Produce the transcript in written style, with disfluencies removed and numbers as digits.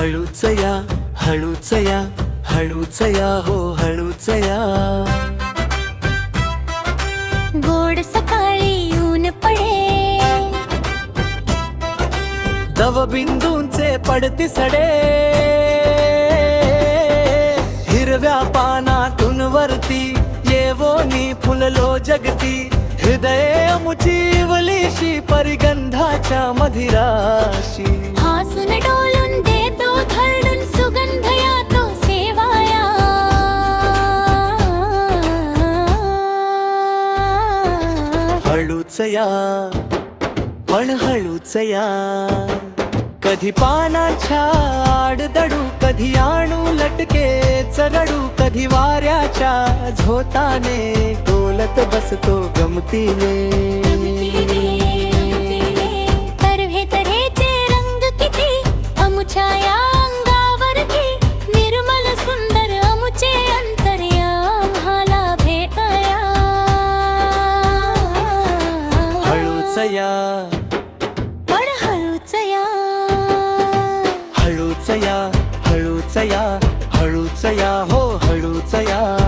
हळूच या हळूच या हळूच या हो हळूच या. गोड सकाळी ऊन पडे, दवबिंदूंचे पडती सडे, हिरव्या पानातून वरती येवोनी फुललो जगती. हृदय अमुचीवलीशी परिगंधाच्या मधिराशी. हासून डोलून देतो धरडून सुगंध यातो सेवाया. हळूच या पण हळूच या. कधी पानाच्या आडदडू, कधी आणू लटके चरडू, कधी वाऱ्याच्या झोताने डोलत बसतो गमतीने. तरवे तऱ्हेचे रंग किती अमुच्या या अंगावरती. निर्मल सुंदर अमुचे अंतर्या आम्हाला भेटया. हळूच या पण हळूच या. हळूच या हळूच या हळूच या हो हळूच या.